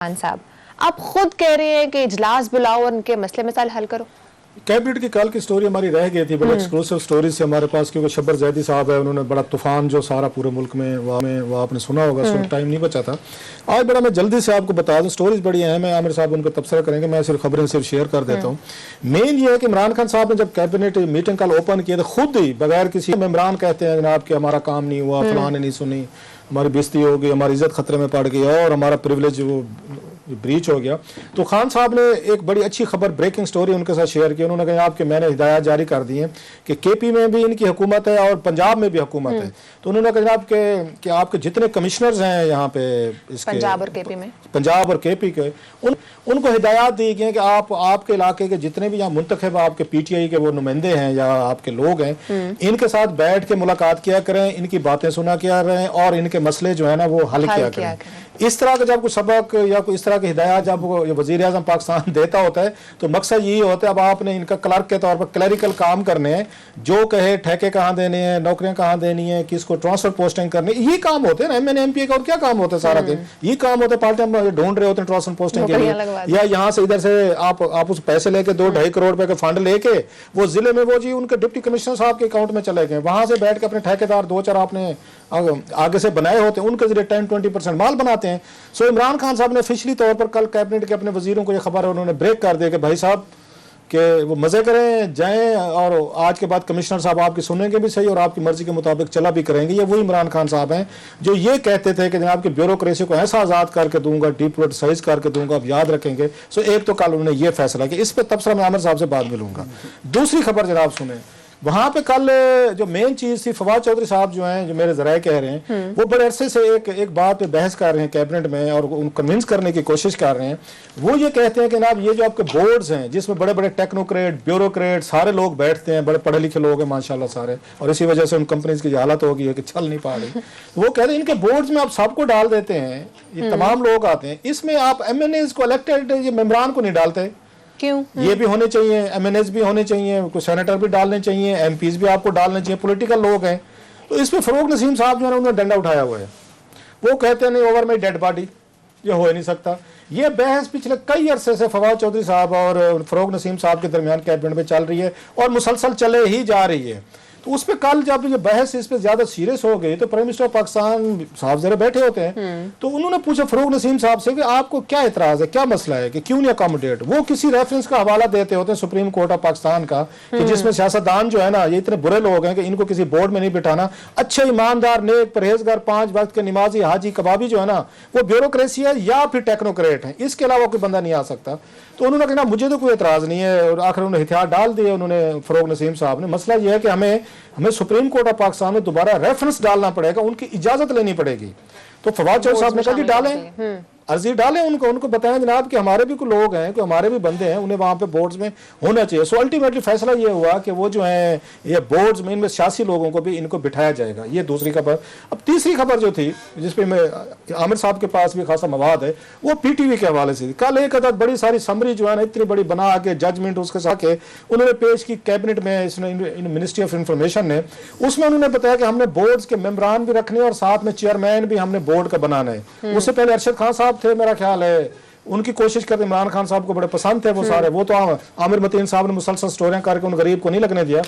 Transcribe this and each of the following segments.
خان صاحب آپ خود کہہ رہے ہیں کہ اجلاس بلاؤ اور ان کے مسئلے مسائل حل کرو. کیبنٹ کی کل کی سٹوری ہماری رہ گئی تھی بڑی ایکسکلوسیو سٹوری سے ہمارے پاس، کیونکہ شبر زیدی صاحب ہے، انہوں نے بڑا طوفان جو سارا پورے ملک میں وہ آپ نے سنا ہوگا، اس ٹائم نہیں بچا تھا. آج بڑا میں جلدی سے آپ کو بتا دوں، سٹوریز بڑی اہم ہیں، عامر صاحب ان کو تبصرہ کریں گے، میں صرف خبریں شیئر کر دیتا ہوں. مین یہ ہے کہ عمران خان صاحب نے جب کیبنٹ میٹنگ کل اوپن کیا تو خود ہی بغیر کسی ممبران کہتے ہیں جناب کہ ہمارا کام نہیں ہوا، فلاں نے نہیں سنی، ہماری بےزتی ہو گئی، ہماری عزت خطرے میں پڑ گئی اور ہمارا پریولیج وہ بریچ ہو گیا. تو خان صاحب نے ایک بڑی اچھی خبر، بریکنگ سٹوری ان کے ساتھ شیئر کی. انہوں نے کہا آپ کہ میں نے ہدایات جاری کر دی ہیں کہ کے پی میں بھی ان کی حکومت ہے اور پنجاب میں بھی حکومت ہے. تو انہوں نے کہا جناب کہ آپ کے جتنے کمشنرز ہیں یہاں پہ اس کے پنجاب اور کے پی میں، پنجاب اور کے پی کے، ان کو ہدایات دی گئی ہیں کہ آپ کے علاقے کے جتنے بھی یہاں منتخب آپ کے پی ٹی آئی کے وہ نمائندے ہیں یا آپ کے لوگ ہیں، ان کے ساتھ بیٹھ کے ملاقات کیا کریں، ان کی باتیں سنا کیا رہیں اور ان کے مسئلے جو ہے نا وہ حل کیا کریں. اس طرح کا جب کوئی سبق یا کوئی اس طرح کی ہدایات جب وزیر اعظم پاکستان دیتا ہوتا ہے تو مقصد یہی ہوتا ہے اب آپ نے ان کا کلرک کے طور پر کلیریکل کام کرنے ہیں، جو کہے ٹھیکے کہاں دینے ہیں، نوکریاں کہاں دینی ہیں، کس کو ٹرانسفر پوسٹنگ کرنی، یہ کام ہوتے ہیں نا. ایم این ایم پی کا اور کیا کام ہوتا ہے سارا دن، یہ کام ہوتا ہے پارٹی ہم ڈھونڈ رہے ہوتے ہیں ٹرانسفر پوسٹنگ کے لیے، یا یہاں سے ادھر سے آپ اس پیسے لے کے 2-2.5 کروڑ روپے کے فنڈ لے کے وہ ضلع میں وہ جی ان کے ڈپٹی کمشنر صاحب کے اکاؤنٹ میں چلے گئے، وہاں سے بیٹھ کے اپنے ٹھیکیدار 2-4 آپ نے آگے سے بنائے ہوتے ہیں، ان کے ذریعے 10-20% مال بناتے ہیں. سو عمران خان صاحب نے آفیشلی طور پر کل کیبنٹ کے اپنے وزیروں کو یہ خبر ہے، انہوں نے بریک کر دیا کہ بھائی صاحب کہ وہ مزے کریں جائیں اور آج کے بعد کمشنر صاحب آپ کی سنیں گے بھی صحیح اور آپ کی مرضی کے مطابق چلا بھی کریں گے. یہ وہی عمران خان صاحب ہیں جو یہ کہتے تھے کہ جناب کہ بیوروکریسی کو ایسا آزاد کر کے دوں گا، ڈی پولیٹیسائز کر کے دوں گا، آپ یاد رکھیں گے. سو ایک تو کل انہوں نے یہ فیصلہ کہ اس پہ تبصرہ میں عامر صاحب سے بعد ملوں گا. دوسری خبر جناب سنیں، وہاں پہ کل جو مین چیز تھی، فواد چودھری صاحب جو ہیں، جو میرے ذرائع کہہ رہے ہیں، وہ بڑے عرصے سے ایک بات پہ بحث کر رہے ہیں کیبنٹ میں اور ان کو کنونس کرنے کی کوشش کر رہے ہیں. وہ یہ کہتے ہیں کہ جناب یہ جو آپ کے بورڈز ہیں جس میں بڑے بڑے ٹیکنوکریٹ، بیوروکریٹ سارے لوگ بیٹھتے ہیں، بڑے پڑھے لکھے لوگ ہیں ماشاءاللہ سارے، اور اسی وجہ سے ان کمپنیز کی حالت ہو گئی ہے کہ چل نہیں پا رہی. وہ کہتے ہیں ان کے بورڈز میں آپ سب کو ڈال دیتے ہیں، یہ تمام لوگ آتے ہیں، اس میں آپ ایم این ایز کو الیکٹڈ یہ ممبران کو نہیں ڈالتے. کیوں؟ یہ بھی ہونے چاہیے، ایم این ایز بھی ہونے چاہیے، کوئی سینیٹر بھی ڈالنے چاہیے، ایم پیز بھی آپ کو ڈالنے چاہیے، پولیٹیکل لوگ ہیں. تو اس پہ فروغ نسیم صاحب جو ہے انہوں نے ڈنڈا اٹھایا ہوا ہے. وہ کہتے ہیں نہیں اوور میں ڈیڈ باڈی، یہ ہو ہی نہیں سکتا. یہ بحث پچھلے کئی عرصے سے فواد چودھری صاحب اور فروغ نسیم صاحب کے درمیان کیبنٹ میں چل رہی ہے اور مسلسل چلے ہی جا رہی ہے. تو اس پہ کل جب یہ بحث اس پہ زیادہ سیریس ہو گئی تو پرائم منسٹر آف پاکستان صاحب ذرا بیٹھے ہوتے ہیں تو انہوں نے پوچھا فروغ نسیم صاحب سے کہ آپ کو کیا اعتراض ہے، کیا مسئلہ ہے کہ کیوں نہیں اکاموڈیٹ. وہ کسی ریفرنس کا حوالہ دیتے ہوتے ہیں سپریم کورٹ آف پاکستان کا کہ جس میں سیاستدان جو ہے نا یہ اتنے برے لوگ ہیں کہ ان کو کسی بورڈ میں نہیں بٹھانا. اچھے ایماندار نیک پرہیزگار 5 وقت کے نمازی حاجی کبابی جو ہے نا وہ بیوروکریسی ہے یا پھر ٹیکنوکریٹ ہیں، اس کے علاوہ کوئی بندہ نہیں آ سکتا. تو انہوں نے کہا مجھے تو کوئی اعتراض نہیں ہے، اور آخر انہوں نے ہتھیار ڈال دیے انہوں نے فروغ نسیم صاحب نے. مسئلہ یہ ہے کہ ہمیں سپریم کورٹ آف پاکستان میں دوبارہ ریفرنس ڈالنا پڑے گا، ان کی اجازت لینی پڑے گی. تو فواد چودھری صاحب نے کہا کہ ڈالیں، عرضی ڈالیں، ان کو بتائیں جناب کہ ہمارے بھی کوئی لوگ ہیں، کوئی ہمارے بھی بندے ہیں، انہیں وہاں پہ بورڈز میں ہونا چاہیے. سو الٹیمیٹلی فیصلہ یہ ہوا کہ وہ جو ہیں یہ بورڈز میں ان میں سیاسی لوگوں کو بھی ان کو بٹھایا جائے گا. یہ دوسری خبر. اب تیسری خبر جو تھی جس پہ میں عامر صاحب کے پاس بھی خاصا مواد ہے وہ پی ٹی وی کے حوالے سے. کل ایک عدد بڑی ساری سمری جو ہے نا اتنی بڑی بنا کے ججمنٹ اس کے ساتھ انہوں نے پیش کی کیبنٹ میں، اس نے منسٹری آف انفارمیشن نے. اس میں انہوں نے بتایا کہ ہم نے بورڈز کے ممبران بھی رکھنے اور ساتھ میں چیئرمین بھی ہم نے بورڈ کا بنانا ہے. اس سے پہلے ارشد خان صاحب تھے میرا خیال ہے، ان کی کوشش کرتے عمران خان صاحب کو بڑے پسند تھے وہ سارے. وہ تو عامر متین صاحب نے مسلسل سٹوریاں کر کے ان غریب کو نہیں لگنے دیا.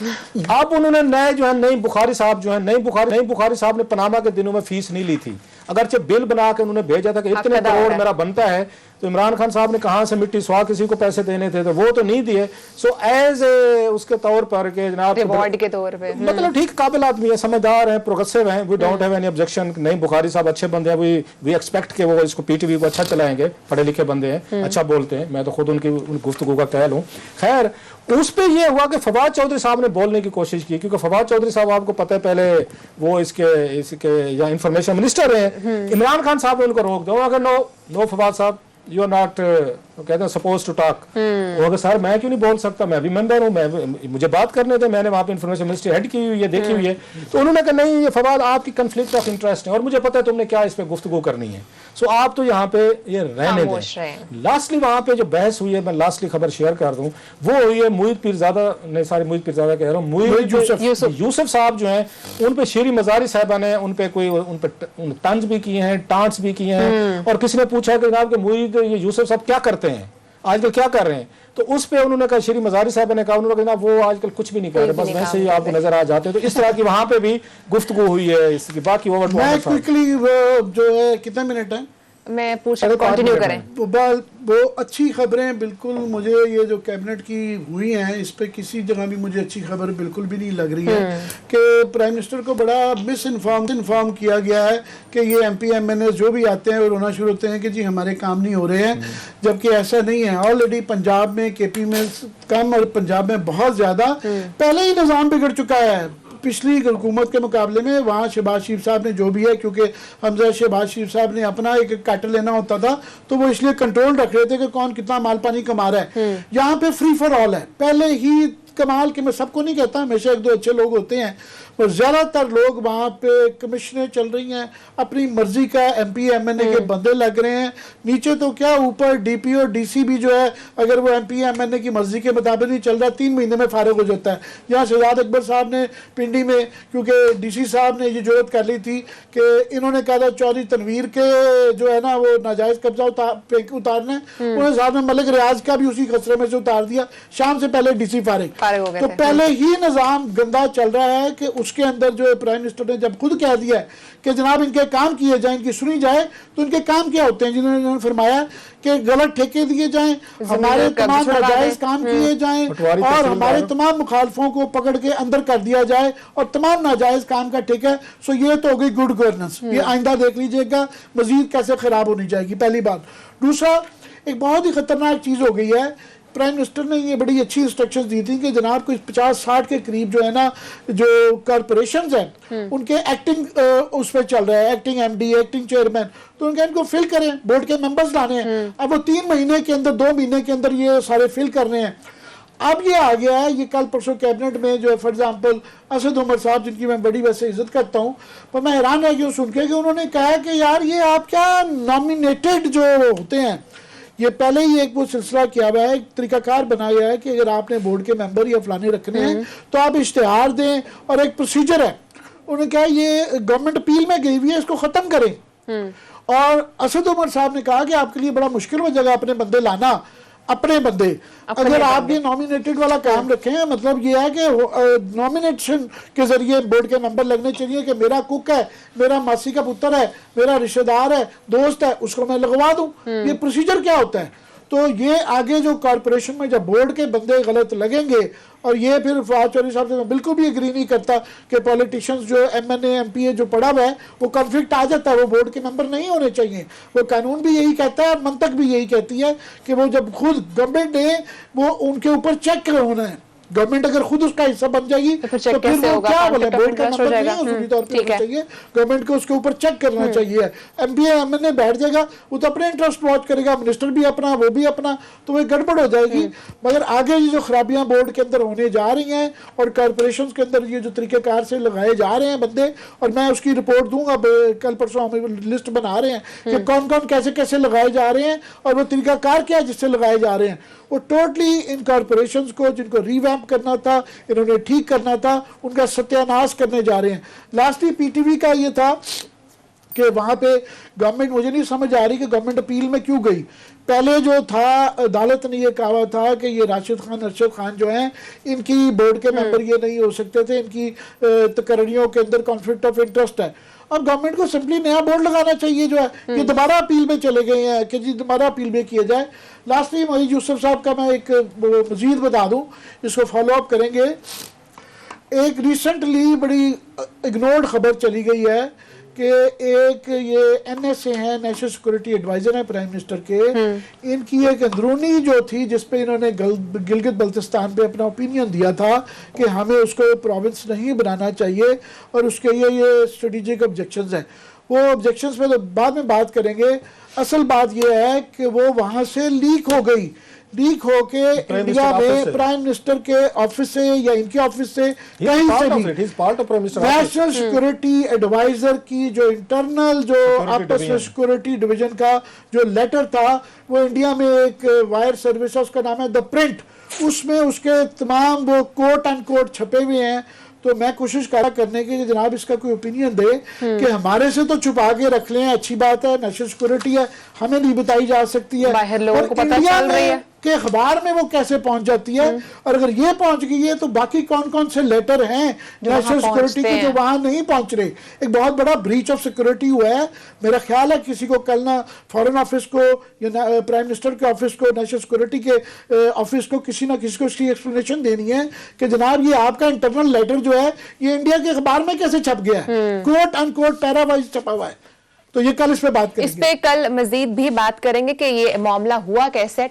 اب انہوں نے نئے جو ہے نئی بخاری صاحب جو ہے نئی بخاری صاحب نے پاناما کے دنوں میں فیس نہیں لی تھی، اگرچہ بل بنا کے انہوں نے بھیجا تھا کہ اتنے کروڑ میرا بنتا ہے. تو عمران خان صاحب نے کہاں سے مٹی سوا کسی کو پیسے دینے تھے تو وہ تو نہیں دیے. سو ایز اے اس کے طور پر کہ جناب ریوارڈ کے طور پہ مطلب ٹھیک قابل آدمی ہے، سمجھدار ہیں، پروگریسو ہیں، we don't have any objection. نہیں بخاری صاحب اچھے بندے ہیں، وی ایکسپیکٹ کہ وہ اس کو پی ٹی وی کو اچھا چلائیں گے، پڑھے لکھے بندے ہیں، اچھا بولتے ہیں، میں تو خود ان کی گفتگو کا قائل ہوں. خیر اس پہ یہ ہوا کہ فواد چودھری صاحب نے بولنے کی کوشش کی، کیونکہ فواد چودھری صاحب آپ کو پتہ ہے پہلے وہ اس کے یا انفارمیشن منسٹر ہیں. عمران خان صاحب نے ان کو روک دیا، اگر نو فواد صاحب یو آر ناٹ کہتے ہیں سپوز ٹو ٹاک. وہ اگر سر میں کیوں نہیں بول سکتا، میں بھی ممبر ہوں، مجھے بات کرنے تھے، میں نے وہاں پہ انفارمیشن منسٹری ہیڈ کی ہوئی ہے، دیکھی ہوئی ہے. تو انہوں نے کہا نہیں یہ فواد آپ کی کنفلکٹ آف انٹرسٹ ہے اور مجھے پتہ ہے تم نے کیا اس پہ گفتگو کرنی ہے، سو آپ تو یہاں پہ یہ رہنے دیں. لاسٹلی وہاں پہ جو بحث ہوئی ہے، میں لاسٹلی خبر شیئر کر دوں، وہ ہوئی ہے موید پیرزادہ نے، ساری موید پیرزادہ کہہ رہا ہوں، موید یوسف صاحب جو ہیں ان پہ شیری مزاری صاحبہ نے ان پہ طنز بھی کیے ہیں، ٹانٹس بھی کیے ہیں. اور کسی نے پوچھا کہ جناب کہ موید یہ یوسف صاحب کیا کرتے ہیں آج کل, کیا کر رہے ہیں, تو اس پہ انہوں نے کہا, شری مزاری صاحب نے کہا, انہوں نے کہا وہ آج کل کچھ بھی نہیں کر رہے, بس ویسے ہی آپ کو نظر آ جاتے ہیں. تو اس طرح کی وہاں پہ بھی گفتگو ہوئی ہے اس کی. باقی میں کوئکلی وہ جو ہے کتنے منٹ ہیں میں پوچھ کنٹینیو کریں. وہ اچھی خبریں بالکل مجھے یہ جو کیبنٹ کی ہوئی ہیں اس پہ کسی جگہ بھی مجھے اچھی خبر بالکل بھی نہیں لگ رہی ہے کہ پرائم منسٹر کو بڑا مس انفارم کیا گیا ہے کہ یہ M P M N S جو بھی آتے ہیں اور رونا شروع ہوتے ہیں کہ جی ہمارے کام نہیں ہو رہے ہیں, جبکہ ایسا نہیں ہے. آلریڈی پنجاب میں کے پی میں کم اور پنجاب میں بہت زیادہ پہلے ہی نظام بگڑ چکا ہے پچھلی حکومت کے مقابلے میں. وہاں شہباز شریف صاحب نے جو بھی ہے, کیونکہ حمزہ شہباز شریف صاحب نے اپنا ایک کٹ لینا ہوتا تھا تو وہ اس لیے کنٹرول رکھ رہے تھے کہ کون کتنا مال پانی کما رہا ہے. یہاں پہ فری فار آل ہے. پہلے ہی کمال کہ میں سب کو نہیں کہتا, ہمیشہ ایک دو اچھے لوگ ہوتے ہیں, اور زیادہ تر لوگ وہاں پہ کمشنیں چل رہی ہیں اپنی مرضی کا, ایم پی ایم این اے کے بندے لگ رہے ہیں. نیچے تو کیا اوپر ڈی پی اور ڈی سی بھی جو ہے اگر وہ ایم پی ایم این اے کی مرضی کے مطابق نہیں چل رہا 3 مہینے میں فارغ ہو جاتا ہے. یہاں شہزاد اکبر صاحب نے پنڈی میں, کیونکہ ڈی سی صاحب نے یہ جرات کر لی تھی کہ انہوں نے کہا تھا چودھری تنویر کے جو ہے نا وہ ناجائز قبضہ اتارنا ہے, انہوں نے صاحب نے ملک ریاض کا بھی اسی خسرے میں سے اتار دیا, شام سے پہلے ڈی سی فارغ. تو پہلے ہی نظام گندا چل رہا ہے کہ اس کے اندر جو پرائم منسٹر نے جب خود کہہ دیا ہے کہ جناب ان کے کام کیے جائیں, ان کی سنی جائے, تو ان کے کام کیا ہوتے ہیں جنہوں نے فرمایا کہ غلط ٹھیکے دیے جائیں, ہمارے تمام ناجائز کام کیے جائیں اور ہمارے تمام مخالفوں کو پکڑ کے اندر کر دیا جائے اور تمام ناجائز کام کا ٹھیکہ. سو یہ تو ہو گئی گڈ گورننس. یہ آئندہ دیکھ لیجئے گا مزید کیسے خراب ہونی جائے گی, پہلی بات. دوسرا, ایک بہت ہی خطرناک چیز ہو گئی ہے. پرائم منسٹر نے یہ بڑی اچھی انسٹرکشنز دی تھی کہ جناب کوئی 50-60 کے قریب جو ہے نا جو کارپوریشنز ہیں ان کے ایکٹنگ اس پہ چل رہا ہے, acting M D, acting chairman, تو ان کا ان کو فل کریں, بورڈ کے ممبرز لانے ہیں. اب وہ 3 مہینے کے اندر 2 مہینے کے اندر یہ سارے فل کرنے ہیں. اب یہ آ گیا ہے, یہ کل پرسوں کیبنٹ میں جو ہے فار ایگزامپل اسد عمر صاحب جن کی میں بڑی ویسے عزت کرتا ہوں, پر میں حیران رہ گیا سن کے کہ انہوں نے کہا کہ یار یہ آپ کیا نامینیٹڈ جو ہوتے ہیں, یہ پہلے ہی ایک وہ سلسلہ کیا ہوا ہے, ایک طریقہ کار بنایا ہے کہ اگر آپ نے بورڈ کے ممبر یا فلانے رکھنے ہیں تو آپ اشتہار دیں اور ایک پروسیجر ہے. انہوں نے کہا یہ گورنمنٹ اپیل میں گئی ہوئی ہے, اس کو ختم کریں. اور اسد عمر صاحب نے کہا کہ آپ کے لیے بڑا مشکل ہو جائے گا اپنے بندے لانا, اپنے بندے. اگر آپ یہ نامینیٹڈ والا کام رکھیں, مطلب یہ ہے کہ نامینیشن کے ذریعے بورڈ کے ممبر لگنے چاہیے کہ میرا کک ہے, میرا ماسی کا پتر ہے, میرا رشتہ دار ہے, دوست ہے, اس کو میں لگوا دوں. یہ پروسیجر کیا ہوتا ہے؟ تو یہ آگے جو کارپوریشن میں جب بورڈ کے بندے غلط لگیں گے, اور یہ پھر فواد چودھری صاحب سے میں بالکل بھی اگری نہیں کرتا کہ پولیٹیشنز جو M N A M P A جو پڑھا ہوا ہے وہ کنفلکٹ آ جاتا ہے, وہ بورڈ کے ممبر نہیں ہونے چاہیے. وہ قانون بھی یہی کہتا ہے اور منطق بھی یہی کہتی ہے کہ وہ جب خود گورنمنٹ نے وہ ان کے اوپر چیک ہونا ہے. گورنمنٹ اگر خود اس کا حصہ بن جائے گی تو پھر وہ کیا بولے, بورڈ کا ممبر نہیں اصولی طور پہ ہونا چاہیے, گورنمنٹ کو اس کے اوپر چیک کرنا چاہیے. M P A M N A بیٹھ جائے گا, وہ تو اپنے انٹرسٹ واچ کرے گا, منسٹر بھی اپنا, وہ بھی اپنا, تو وہ گڑبڑ ہو جائے گی. مگر آگے یہ جو خرابیاں بورڈ کے اندر ہونے جا رہی ہیں اور کارپوریشنز کے اندر یہ جو طریقہ کار سے لگائے جا رہے ہیں بندے, اور میں اس کی رپورٹ دوں گا, کل پرسوں ہم لسٹ بنا رہے ہیں کہ کون کون کیسے کیسے لگائے جا رہے ہیں اور وہ طریقہ کار کیا ہے جس سے لگائے جا رہے ہیں. وہ ٹوٹلی ان کارپوریشنز کو جن کو ریویمپ کرنا تھا, انہوں نے ٹھیک کرنا تھا, ان کا ستیہ ناش کرنے جا رہے ہیں. لاسٹلی پی ٹی وی کا یہ تھا کہ وہاں پہ گورنمنٹ, مجھے نہیں سمجھ آ رہی کہ گورنمنٹ اپیل میں کیوں گئی. پہلے جو تھا عدالت نے یہ کہا تھا کہ یہ راشد خان ارشد خان جو ہیں ان کی بورڈ کے ممبر یہ نہیں ہو سکتے تھے, ان کی تقرریوں کے اندر کانفلکٹ آف انٹرسٹ ہے. اب گورنمنٹ کو سمپلی نیا بورڈ لگانا چاہیے جو ہے, یہ دوبارہ اپیل میں چلے گئے ہیں کہ جی دوبارہ اپیل میں کیا جائے. لاسٹلی معیز یوسف صاحب کا میں ایک مزید بتا دوں, اس کو فالو اپ کریں گے. ایک ریسنٹلی بڑی اگنورڈ خبر چلی گئی ہے کہ ایک یہ این ایس اے ہیں, نیشنل سیکورٹی ایڈوائزر ہیں پرائم منسٹر کے, ان کی ایک اندرونی جو تھی جس پہ انہوں نے گلگت بلتستان پہ اپنا اوپینین دیا تھا کہ ہمیں اس کو پروونس نہیں بنانا چاہیے اور اس کے یہ اسٹریٹجک آبجیکشنز ہیں. وہ آبجیکشنز پہ تو بعد میں بات کریں گے. اصل بات یہ ہے کہ وہ وہاں سے لیک ہو گئی, لیک ہو کے انڈیا میں پرائم منسٹر کے آفس سے یا ان کے آفس سے کہیں سے بھی نیشنل سیکورٹی ایڈوائزر کی جو انٹرنل جو آپس میں سیکورٹی ڈویژن کا جو لیٹر تھا, وہ انڈیا میں ایک وائر سروس ہے, اس کا نام ہے دا پرنٹ, اس میں اس کے تمام وہ کوٹ اینڈ کوٹ چھپے ہوئے ہیں. تو میں کوشش کرنے کی کہ جناب اس کا کوئی اوپینین دے کہ ہمارے سے تو چھپا کے رکھ لیں، اچھی بات ہے، نیشنل سیکورٹی ہے، ہمیں نہیں بتائی جا سکتی ہے، باہر لوگوں کو پتہ انڈیا چل رہی ہے میں کہ اخبار میں وہ کیسے پہنچ جاتی ہے، اور اگر یہ پہنچ گئی ہے تو باقی کون کون سے لیٹر ہیں نیشنل سیکورٹی کے جو وہاں نہیں پہنچ رہے. ایک بہت بڑا بریچ آف سیکورٹی ہوا ہے. میرا خیال ہے کسی کو کل نہ فارن آفس کو یا پرائم منسٹر کے آفس کو، نیشنل سیکورٹی کے آفس کو، کسی نہ کسی کو اس کی ایکسپلینیشن دینی ہے کہ جناب یہ آپ کا انٹرنل لیٹر جو ہے یہ انڈیا کے اخبار میں کیسے چھپ گیا ہے، کوٹ ان کوٹ پیرا وائز چھپا ہوا ہے. تو یہ کل اس پہ بات کریں گے. اس پہ کل مزید بھی بات کریں گے کہ یہ معاملہ ہوا کیسے.